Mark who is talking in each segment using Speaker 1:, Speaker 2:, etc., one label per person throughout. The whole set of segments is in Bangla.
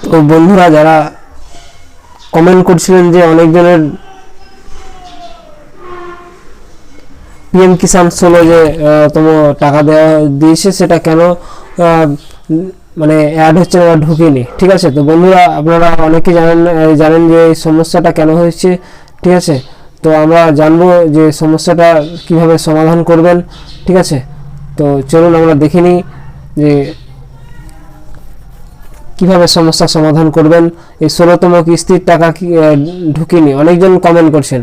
Speaker 1: তো বন্ধুরা যারা কমেন্ট করছিলেন যে অনেকজনের পিএম কিষাণ 16 যে তম টাকা দিয়েছে সেটা কেন মানে অ্যাড হচ্ছে না, ঢুকেনি। ঠিক আছে, তো বন্ধুরা আপনারা অনেকে জানেন যে এই সমস্যাটা কেন হয়েছে। ঠিক আছে, তো আমরা জানবো যে সমস্যাটা কিভাবে সমাধান করবেন। ঠিক আছে, তো চলুন আমরা দেখে নিই যে কিভাবে সমস্যা সমাধান করবেন। এই 16তম কিস্তির টাকা ঢুকেনি, অনেকজন কমেন্ট করছেন।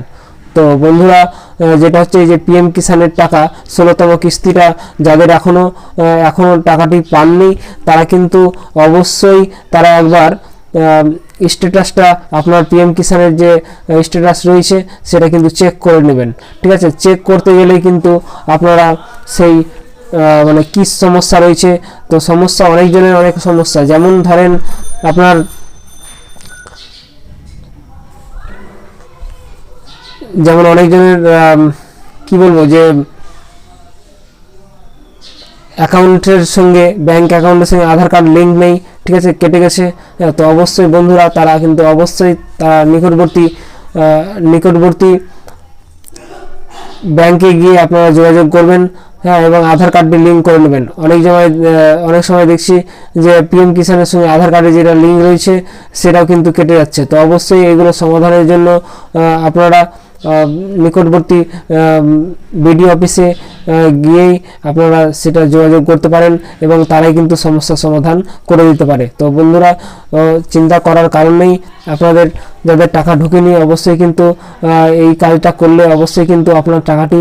Speaker 1: তো বন্ধুরা যেটা হচ্ছে এই যে পিএম কিষাণের টাকা 16তম কিস্তিটা যাদের এখনো টাকাটি পাননি তারা কিন্তু অবশ্যই তারা একবার স্ট্যাটাসটা আপনার পিএম কিষাণের যে স্ট্যাটাস রয়েছে সেটা কিন্তু চেক করে নেবেন। ঠিক আছে, চেক করতে গেলেই কিন্তু আপনারা সেই মানে কি সমস্যা রয়েছে, তো সমস্যা অনেকজনের অনেক সমস্যা, যেমন ধরেন আপনার যেমন অনেকজনের কি বলবো যে অ্যাকাউন্টের সঙ্গে ব্যাংক অ্যাকাউন্টের সঙ্গে আধার কার্ড লিঙ্ক নেই। ঠিক আছে, কেটে গেছে। তো অবশ্যই বন্ধুরা তারা কিন্তু অবশ্যই তারা নিকটবর্তী ব্যাংকে গিয়ে আপনারা যোগাযোগ করবেন, হ্যাঁ, এবং আধার কার্ডটি লিঙ্ক করে নেবেন। অনেক সময় দেখছি যে পিএম কিষাণের সঙ্গে আধার কার্ডে যেটা লিঙ্ক রয়েছে সেটাও কিন্তু কেটে যাচ্ছে। তো অবশ্যই এগুলো সমাধানের জন্য আপনারা নিকটবর্তী বিডিও অফিসে গিয়েই আপনারা সেটা যোগাযোগ করতে পারেন এবং তারাই কিন্তু সমস্যার সমাধান করে দিতে পারে। তো বন্ধুরা চিন্তা করার কারণ নেই, আপনাদের যাদের টাকা ঢুকেনি অবশ্যই কিন্তু এই কাজটা করলে অবশ্যই কিন্তু আপনার টাকাটি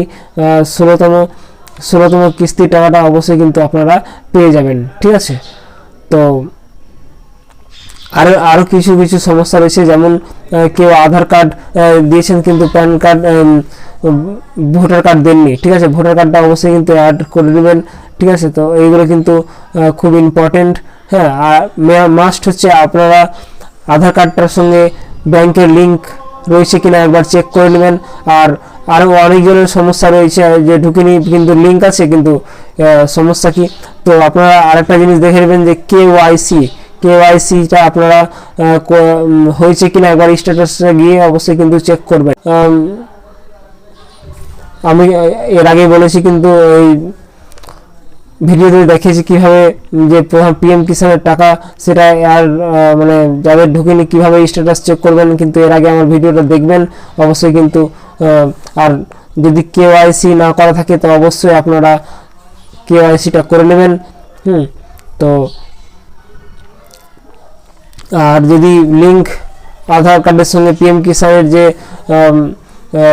Speaker 1: 16তম কিস্তির টাকাটা অবশ্যই কিন্তু আপনারা পেয়ে যাবেন। ঠিক আছে, তো আরও কিছু সমস্যা রয়েছে, যেমন কেউ আধার কার্ড দিয়েছেন কিন্তু প্যান কার্ড ভোটার কার্ড দেননি। ঠিক আছে, ভোটার কার্ডটা অবশ্যই কিন্তু অ্যাড করে দেবেন। ঠিক আছে, তো এইগুলো কিন্তু খুব ইম্পর্টেন্ট। হ্যাঁ, আর মাস্ট হচ্ছে আপনারা আধার কার্ডটার সঙ্গে ব্যাংকের লিঙ্ক রয়েছে কিনা একবার চেক করে নেবেন। আর আরও অনেকজনের সমস্যা রয়েছে যে ঢুকেনি কিন্তু লিঙ্ক আছে, কিন্তু সমস্যা কি, তো আপনারা আরেকটা জিনিস দেখে নেবেন যে কেওয়াইসিটা আপনারা হয়েছে কিনা একবার স্ট্যাটাসে গিয়ে অবশ্যই কিন্তু চেক করবেন। আমি এর আগে বলেছি কিন্তু এই ভিডিওতে দেখিয়েছি কিভাবে যে পিএম কিষাণের টাকা সেটা আর মানে যাদের ঢুকেনি কিভাবে স্ট্যাটাস চেক করবেন, কিন্তু এর আগে আমার ভিডিওটা দেখবেন অবশ্যই কিন্তু। আর যদি কেওয়াইসি না করা থাকে তো অবশ্যই আপনারা কেওয়াইসিটা করে নেবেন। তো আর যদি লিঙ্ক আধার কার্ডের সঙ্গে পিএম কিষাণের যে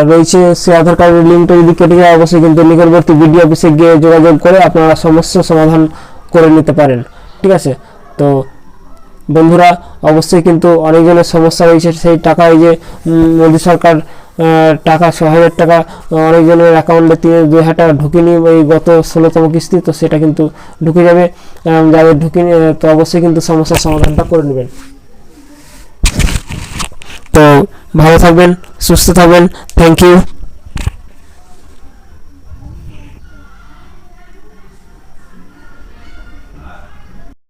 Speaker 1: রয়েছে সেই আধার কার্ডের লিঙ্কটা যদি কেটে যায় অবশ্যই কিন্তু নিকটবর্তী বিডিও অফিসে গিয়ে যোগাযোগ করে আপনারা সমস্যার সমাধান করে নিতে পারেন। ঠিক আছে, তো বন্ধুরা অবশ্যই কিন্তু অনেকজনের সমস্যা রয়েছে সেই টাকা, এই যে মোদী সরকার টাকা 6,000 টাকা অনেকজনের অ্যাকাউন্টে 2,000 টাকা ঢুকেনি এই গত 16তম কিস্তি, তো সেটা কিন্তু ঢুকে যাবে। যাদের ঢুকেনি তো অবশ্যই কিন্তু সমস্যার সমাধানটা করে নেবেন। তো ভালো থাকবেন, সুস্থ থাকবেন, থ্যাংক ইউ।